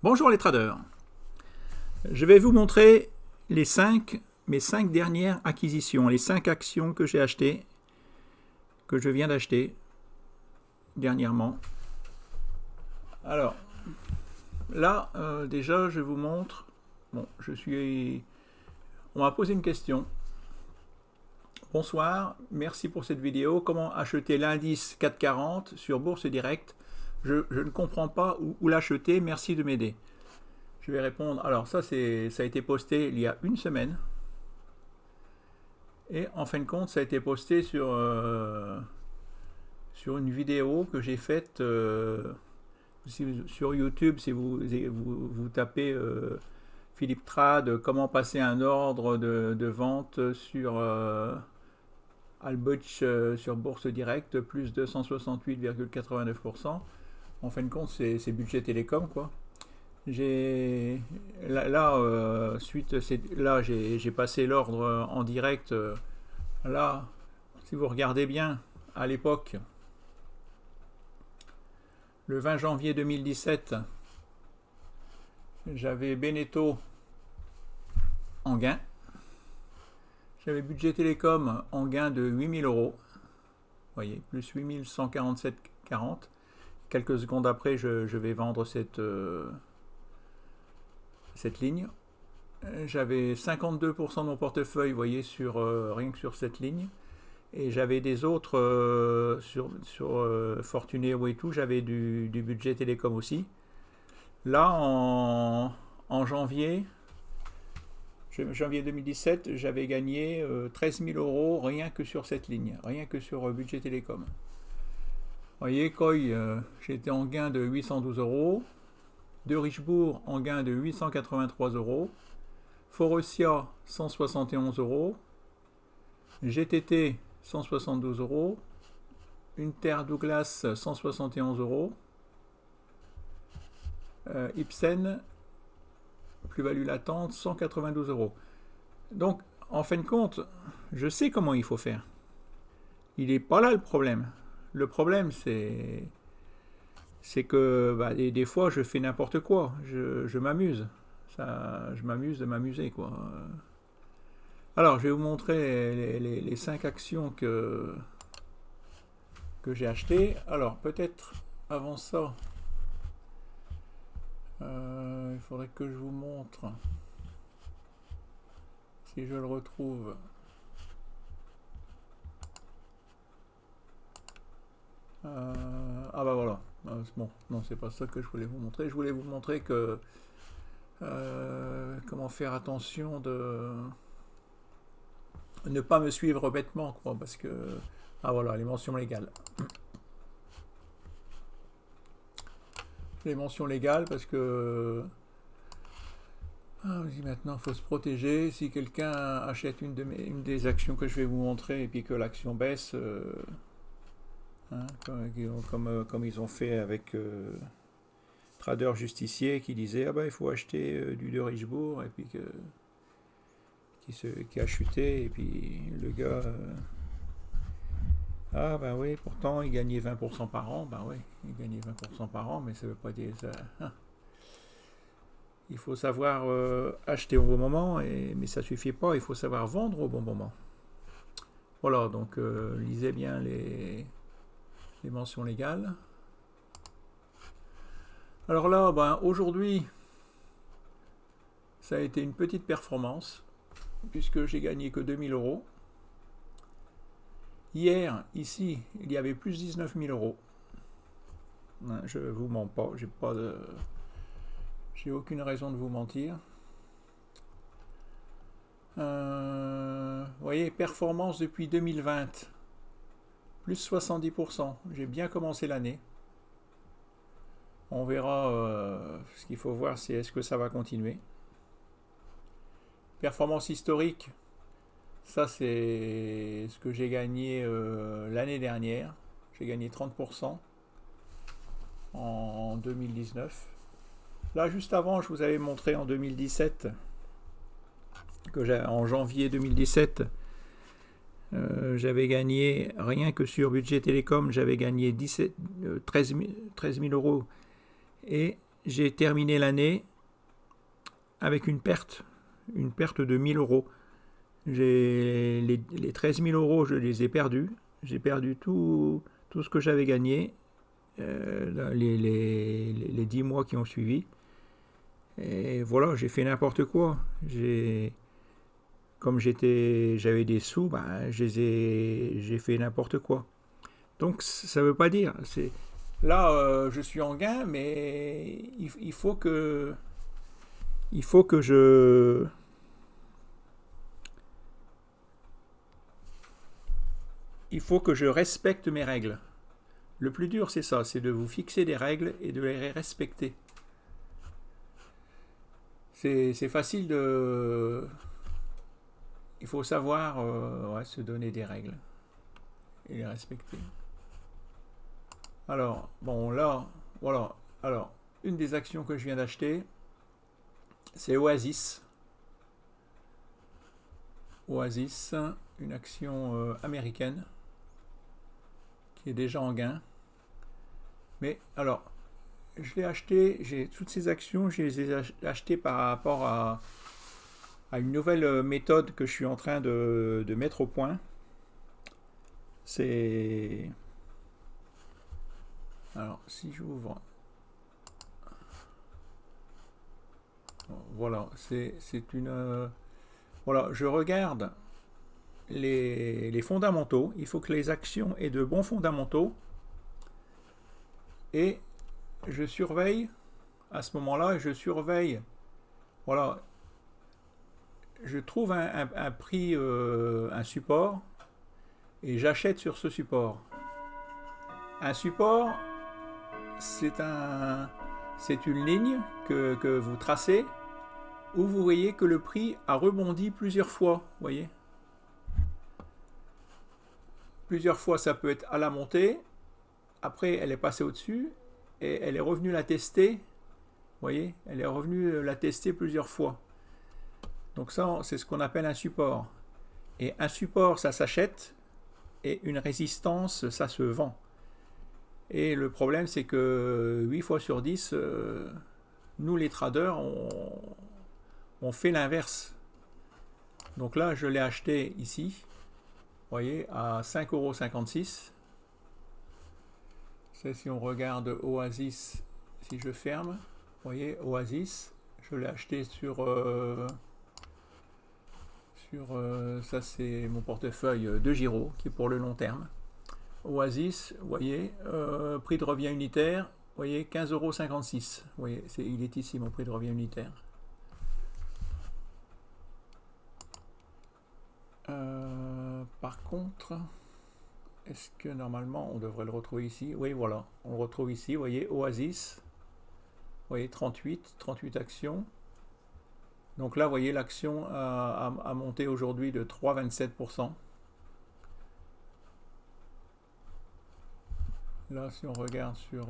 Bonjour les traders, je vais vous montrer mes 5 dernières acquisitions, les 5 actions que j'ai achetées, que je viens d'acheter dernièrement. Alors, là, déjà, je vous montre, bon, on m'a posé une question. Bonsoir, merci pour cette vidéo. Comment acheter l'indice 440 sur Bourse Direct? Je ne comprends pas où l'acheter, merci de m'aider. Je vais répondre. Alors ça a été posté il y a une semaine. Et en fin de compte, ça a été posté sur une vidéo que j'ai faite sur YouTube. Si vous tapez Philippe Trade, comment passer un ordre de vente sur Albutch sur Bourse Direct, plus 268,89%. En fin de compte, c'est budget télécom, quoi. J'ai passé l'ordre en direct. Là, si vous regardez bien, à l'époque, le 20 janvier 2017, j'avais Beneteau en gain. J'avais budget télécom en gain de 8000 euros. Vous voyez, plus 8147,40. Quelques secondes après, je vais vendre cette ligne. J'avais 52% de mon portefeuille, vous voyez, rien que sur cette ligne. Et j'avais des autres sur Fortunéo et tout, j'avais du budget télécom aussi. Là, en janvier 2017, j'avais gagné 13 000 euros rien que sur cette ligne, rien que sur budget télécom. Vous voyez, Koi, j'étais en gain de 812 euros. De Richebourg en gain de 883 euros. Faurecia 171 euros. GTT 172 euros. Unter Douglas 171 euros. Ipsen, plus-value latente 192 euros. Donc, en fin de compte, je sais comment il faut faire. Il n'est pas là le problème. Le problème, c'est que des fois, je fais n'importe quoi. Je m'amuse. Je m'amuse de m'amuser, quoi. Alors, je vais vous montrer les 5 actions que j'ai achetées. Alors, peut-être avant ça, il faudrait que je vous montre, si je le retrouve. Ah bah voilà. Bon, non, c'est pas ça que je voulais vous montrer. Je voulais vous montrer que comment faire attention de ne pas me suivre bêtement, quoi, parce que voilà, les mentions légales. Les mentions légales, parce que maintenant il faut se protéger. Si quelqu'un achète une des actions que je vais vous montrer et puis que l'action baisse, comme ils ont fait avec Trader Justicier qui disait il faut acheter du de Richebourg et puis qui a chuté et puis le gars oui, pourtant il gagnait 20% par an. Oui, il gagnait 20% par an, mais ça veut pas dire ça. Il faut savoir acheter au bon moment, mais ça suffit pas, il faut savoir vendre au bon moment. Voilà, donc lisez bien les mentions légales. Alors là, aujourd'hui, ça a été une petite performance, puisque j'ai gagné que 2000 euros. Hier, ici, il y avait plus 19 000 euros. Je ne vous mens pas, j'ai aucune raison de vous mentir. Vous voyez, performance depuis 2020, plus 70%. J'ai bien commencé l'année. On verra, ce qu'il faut voir, c'est est-ce que ça va continuer. Performance historique, ça c'est ce que j'ai gagné l'année dernière. J'ai gagné 30% en 2019. Là, juste avant, je vous avais montré en 2017, en janvier 2017, j'avais gagné, rien que sur budget télécom, j'avais gagné 13 000 euros. Et j'ai terminé l'année avec une perte de 1000 euros. Les 13 000 euros, je les ai perdus. J'ai perdu tout ce que j'avais gagné les 10 mois qui ont suivi. Et voilà, j'ai fait n'importe quoi. Comme j'avais des sous, ben, j'ai fait n'importe quoi. Donc ça veut pas dire. Là, je suis en gain, mais il faut que je respecte mes règles. Le plus dur, c'est ça, c'est de vous fixer des règles et de les respecter. C'est facile de... Il faut savoir se donner des règles et les respecter. Alors, bon, là, voilà. Alors, une des actions que je viens d'acheter, c'est Oasis. Oasis, une action américaine qui est déjà en gain. Mais alors, je l'ai acheté, j'ai toutes ces actions, je les ai achetées par rapport à une nouvelle méthode que je suis en train de mettre au point. C'est... Alors, si j'ouvre... Voilà, c'est une... Voilà, je regarde les fondamentaux. Il faut que les actions aient de bons fondamentaux. Et je surveille, à ce moment-là, je surveille... Voilà, je trouve un prix, un support, et j'achète sur ce support. Un support, c'est une ligne que vous tracez, où vous voyez que le prix a rebondi plusieurs fois, voyez. Plusieurs fois, ça peut être à la montée, après elle est passée au-dessus, et elle est revenue la tester, voyez, elle est revenue la tester plusieurs fois. Donc ça, c'est ce qu'on appelle un support. Et un support, ça s'achète, et une résistance, ça se vend. Et le problème, c'est que 8 fois sur 10, nous les traders, on fait l'inverse. Donc là, je l'ai acheté ici, vous voyez, à 5,56 €. C'est si on regarde Oasis, si je ferme, vous voyez, Oasis, je l'ai acheté sur ça c'est mon portefeuille de Giro, qui est pour le long terme. Oasis, vous voyez, prix de revient unitaire, vous voyez, 15,56 €. Vous voyez, il est ici mon prix de revient unitaire. Par contre, est-ce que normalement on devrait le retrouver ici? Oui, voilà, on le retrouve ici, vous voyez, Oasis, vous voyez, 38 actions. Donc là, vous voyez, l'action a monté aujourd'hui de 3,27%. Là, si on regarde sur...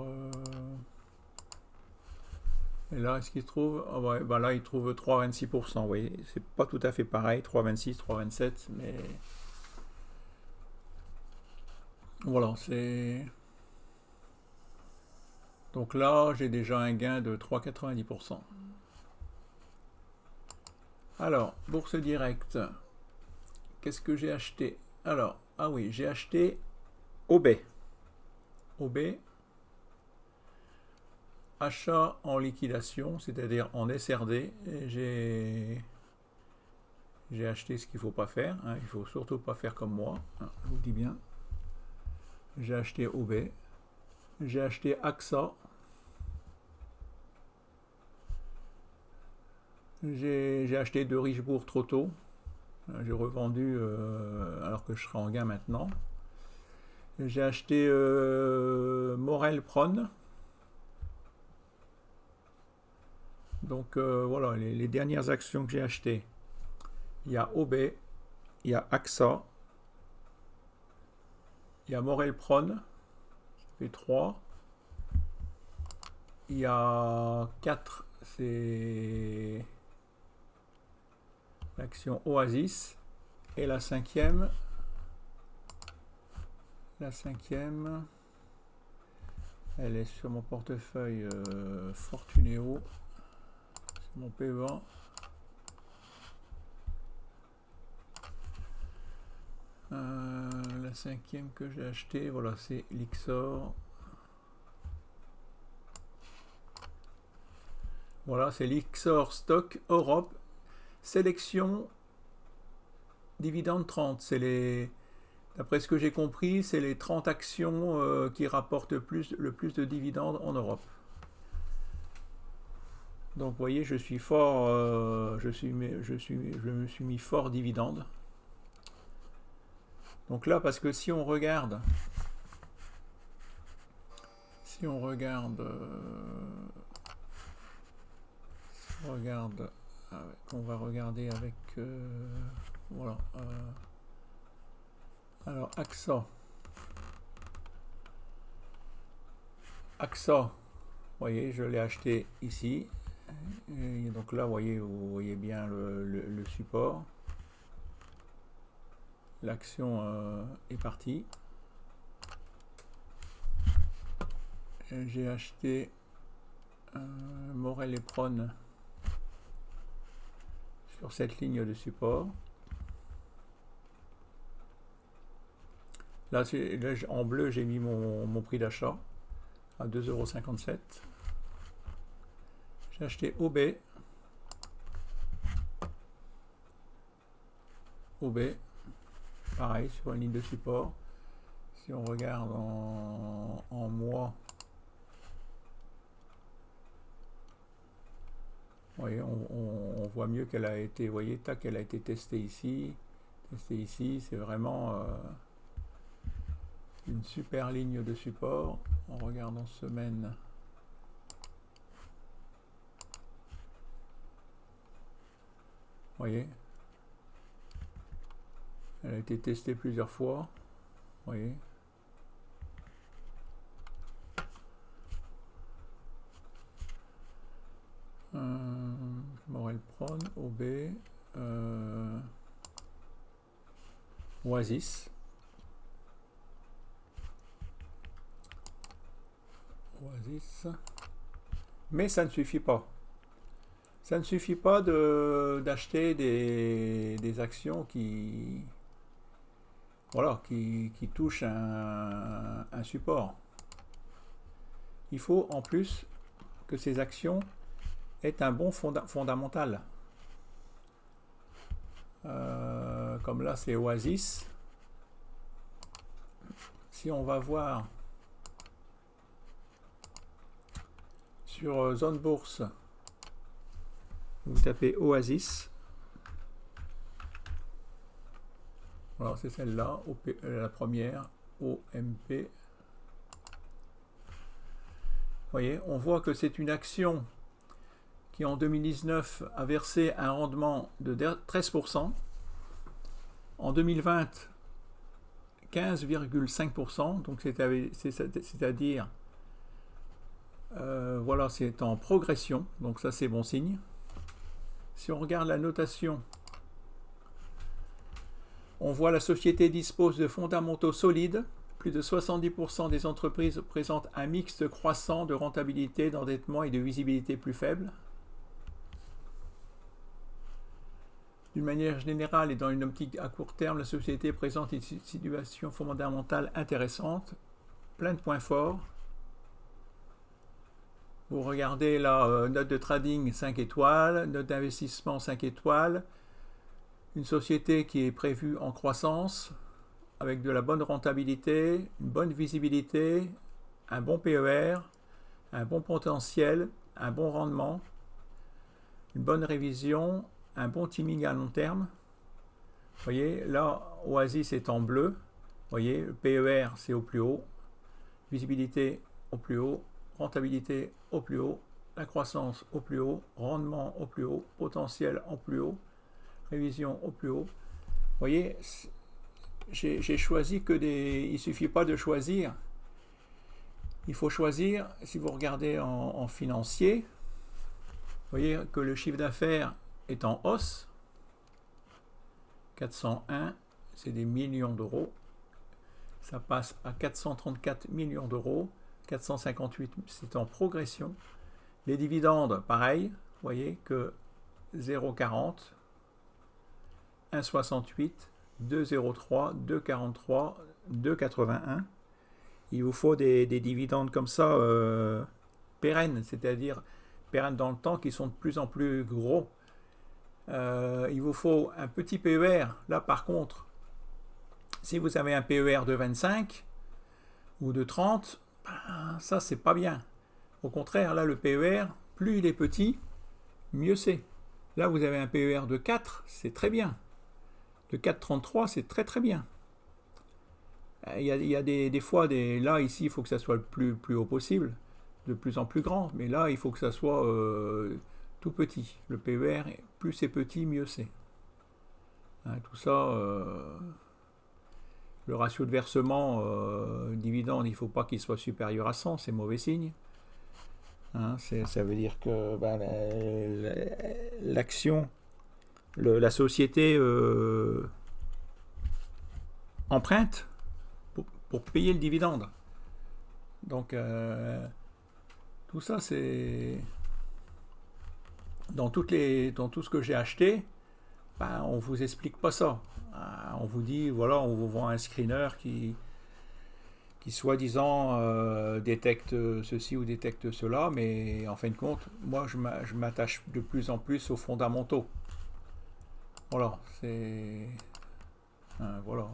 et là, est-ce qu'il trouve... Oh ouais, bah là, il trouve 3,26%. Vous voyez, c'est pas tout à fait pareil, 3,26, 3,27, mais... Voilà, c'est... Donc là, j'ai déjà un gain de 3,90%. Alors, bourse directe. Qu'est-ce que j'ai acheté? Alors, ah oui, j'ai acheté OB. OB, achat en liquidation, c'est-à-dire en SRD. J'ai acheté ce qu'il ne faut pas faire. Hein, il ne faut surtout pas faire comme moi. Hein, je vous le dis bien. J'ai acheté OB. J'ai acheté AXA. J'ai acheté de Richebourg trop tôt. J'ai revendu alors que je serai en gain maintenant. J'ai acheté Morel Pron. Donc voilà, les dernières actions que j'ai achetées. Il y a OB, il y a AXA, il y a Morel Pron, ça fait 3. Il y a 4, c'est l'action Oasis. Et la cinquième, Elle est sur mon portefeuille Fortuneo. C'est mon PEA. La cinquième que j'ai acheté, voilà, c'est Lixor. Voilà, c'est Lixor Stock Europe. Sélection dividende 30. C'est les, d'après ce que j'ai compris, c'est les 30 actions qui rapportent le plus de dividendes en Europe. Donc vous voyez, je suis fort, je me suis mis fort dividende. Donc là, parce que si on regarde, on va regarder avec, voilà. Alors AXA, vous voyez, je l'ai acheté ici. Et donc là, vous voyez bien le support. L'action est partie. J'ai acheté Morel et Prone sur cette ligne de support. Là, en bleu, j'ai mis mon prix d'achat à 2,57 €. J'ai acheté OB. Pareil, sur une ligne de support. Si on regarde en mois, vous voyez, on voit mieux qu'elle a été, vous voyez, tac, elle a été testée ici. C'est vraiment une super ligne de support. On regarde en semaine. Vous voyez, elle a été testée plusieurs fois. Vous voyez. Morel Prone, OB, Oasis. Mais ça ne suffit pas. Ça ne suffit pas d'acheter des actions qui, voilà, qui touchent un support. Il faut en plus que ces actions aient un bon fondamental. Comme là, c'est Oasis. Si on va voir sur Zone Bourse, vous tapez Oasis. Voilà, c'est celle-là, la première, OMP. Vous voyez, on voit que c'est une action qui en 2019 a versé un rendement de 13%. En 2020, 15,5%. Donc c'est-à-dire, voilà, c'est en progression. Donc ça, c'est bon signe. Si on regarde la notation, on voit la société dispose de fondamentaux solides. Plus de 70% des entreprises présentent un mix croissant de rentabilité, d'endettement et de visibilité plus faible. D'une manière générale et dans une optique à court terme, la société présente une situation fondamentale intéressante, plein de points forts. Vous regardez la note de trading 5 étoiles, note d'investissement 5 étoiles, une société qui est prévue en croissance, avec de la bonne rentabilité, une bonne visibilité, un bon PER, un bon potentiel, un bon rendement, une bonne révision, un bon timing à long terme. Vous voyez, là, Oasis est en bleu. Vous voyez, le PER, c'est au plus haut. Visibilité au plus haut. Rentabilité au plus haut. La croissance au plus haut. Rendement au plus haut. Potentiel au plus haut. Révision au plus haut. Vous voyez, j'ai choisi que des... Il ne suffit pas de choisir. Il faut choisir, si vous regardez en financier, vous voyez que le chiffre d'affaires est en hausse. 401, c'est des millions d'euros. Ça passe à 434 millions d'euros. 458, c'est en progression. Les dividendes, pareil, vous voyez que 0,40, 1,68, 2,03, 2,43, 2,81. Il vous faut des dividendes comme ça pérennes, c'est-à-dire pérennes dans le temps, qui sont de plus en plus gros. Il vous faut un petit PER. Là, par contre, si vous avez un PER de 25 ou de 30, ben, ça, c'est pas bien. Au contraire, là, le PER, plus il est petit, mieux c'est. Là, vous avez un PER de 4, c'est très bien. De 4,33, c'est très très bien. Il y a des fois, là, ici, il faut que ça soit le plus haut possible, de plus en plus grand. Mais là, il faut que ça soit tout petit. Le PER, plus c'est petit, mieux c'est. Hein, tout ça, le ratio de versement dividende, il ne faut pas qu'il soit supérieur à 100, c'est mauvais signe. Hein, ça veut dire que ben, l'action, la société emprunte pour payer le dividende. Donc, tout ça, c'est... Dans tout ce que j'ai acheté, ben, on ne vous explique pas ça. On vous dit, voilà, on vous vend un screener qui soi-disant détecte ceci ou détecte cela, mais en fin de compte, moi, je m'attache de plus en plus aux fondamentaux. Voilà, c'est... voilà.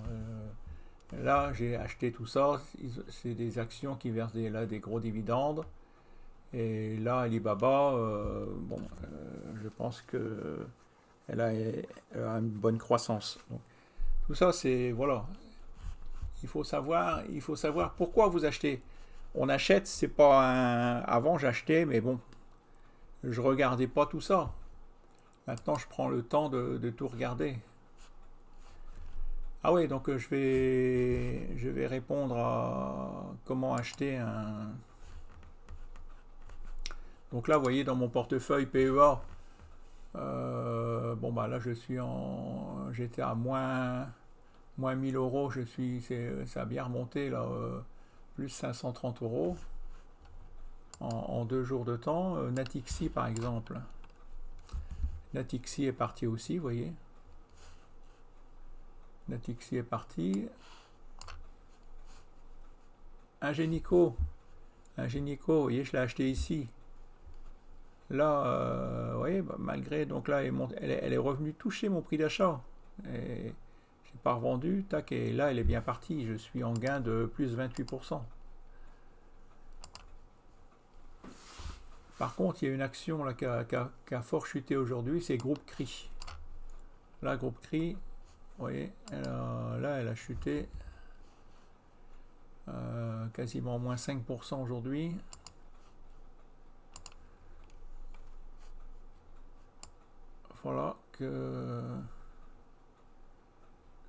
Là, j'ai acheté tout ça. C'est des actions qui versent des gros dividendes. Et là, Alibaba, bon, je pense que elle a une bonne croissance. Donc, tout ça, c'est... Voilà. Il faut savoir pourquoi vous achetez. On achète, c'est pas un... Avant, j'achetais, mais bon, je regardais pas tout ça. Maintenant, je prends le temps de tout regarder. Ah oui, donc je vais répondre à comment acheter un... Donc là, vous voyez, dans mon portefeuille PEA, bon bah là, j'étais à moins 1000 euros, ça a bien remonté là, plus 530 euros en 2 jours de temps. Natixi par exemple, Natixi est parti aussi, vous voyez. Natixi est parti. Ingenico, vous voyez, je l'ai acheté ici. Là, vous voyez, bah, malgré, donc là, elle est revenue toucher mon prix d'achat. Et j'ai pas revendu, tac, et là, elle est bien partie. Je suis en gain de plus 28%. Par contre, il y a une action là, qui a fort chuté aujourd'hui, c'est Groupe CRI. Là, Groupe CRI, vous voyez, là, elle a chuté quasiment moins 5% aujourd'hui. Voilà que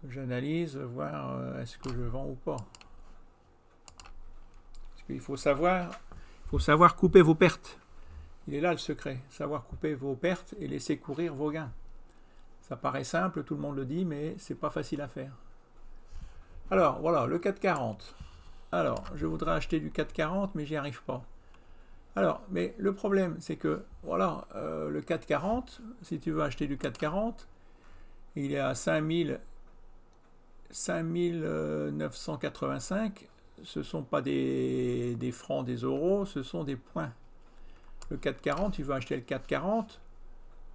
j'analyse, voir est-ce que je vends ou pas. Parce qu'il faut savoir couper vos pertes. Il est là le secret, savoir couper vos pertes et laisser courir vos gains. Ça paraît simple, tout le monde le dit, mais c'est pas facile à faire. Alors voilà, le 440. Alors, je voudrais acheter du 440, mais j'y arrive pas. Alors, mais le problème, c'est que, voilà, le 440, si tu veux acheter du 440, il est à 5985. Ce ne sont pas des francs, des euros, ce sont des points. Le 440, tu veux acheter le 440,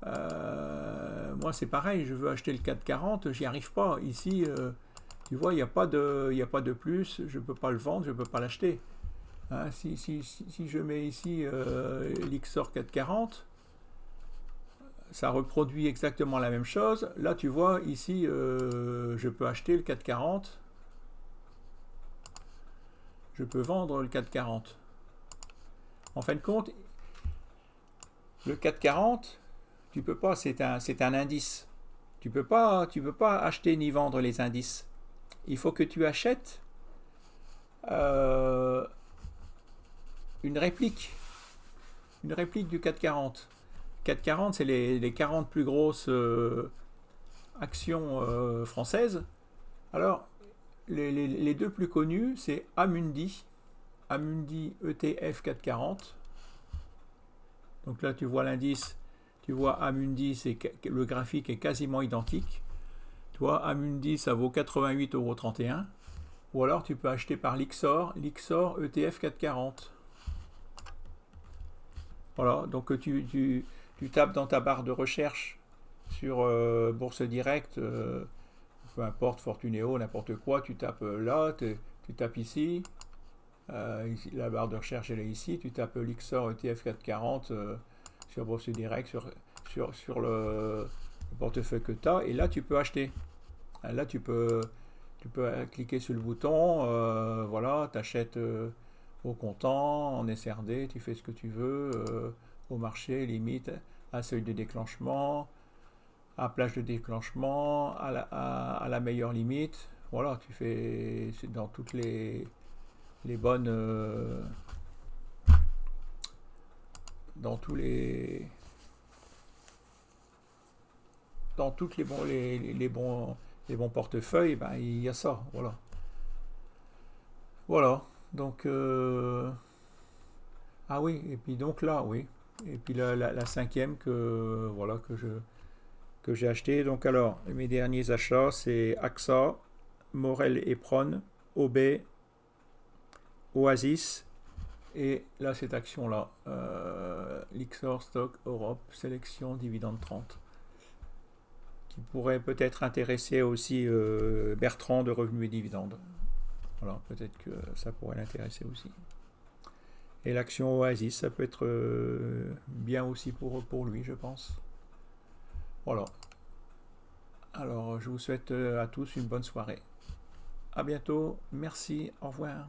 moi c'est pareil, je veux acheter le 440, j'y arrive pas. Ici, tu vois, il n'y a pas de plus, je ne peux pas le vendre, je ne peux pas l'acheter. Hein, si je mets ici l'Ixor 440, ça reproduit exactement la même chose. Là, tu vois, ici, je peux acheter le 440. Je peux vendre le 440. En fin de compte, le 440, tu peux pas, c'est un indice. Tu peux pas acheter ni vendre les indices. Il faut que tu achètes une réplique du 440. 440, c'est les 40 plus grosses actions françaises. Alors, les deux plus connues, c'est Amundi Amundi ETF 440. Donc là, tu vois l'indice, tu vois Amundi, le graphique est quasiment identique. Tu vois, Amundi, ça vaut 88,31 €. Ou alors, tu peux acheter par l'Ixor ETF 440. Voilà, donc tu tapes dans ta barre de recherche sur Bourse Direct, peu importe, Fortunéo, n'importe quoi, tu tapes là, tu tapes ici, ici, la barre de recherche elle est ici, tu tapes l'Ixor ETF 440 sur Bourse Direct, sur le portefeuille que tu as, et là tu peux acheter. Là tu peux cliquer sur le bouton, voilà, tu achètes au comptant, en SRD, tu fais ce que tu veux, au marché, limite, à seuil de déclenchement, à plage de déclenchement, à la meilleure limite. Voilà, tu fais dans toutes les bonnes, dans tous les, dans toutes les bons portefeuilles, ben, il y a ça, voilà. Voilà, donc ah oui, et puis donc là, oui, et puis la cinquième voilà que j'ai acheté. Donc alors, mes derniers achats, c'est AXA, Morel et Pron, OB, Oasis, et là, cette action-là, Lixor Stock Europe, sélection dividende 30, qui pourrait peut-être intéresser aussi Bertrand de Revenus et Dividendes. Voilà, peut-être que ça pourrait l'intéresser aussi. Et l'action Oasis, ça peut être bien aussi pour lui, je pense. Voilà. Alors, je vous souhaite à tous une bonne soirée. À bientôt. Merci. Au revoir.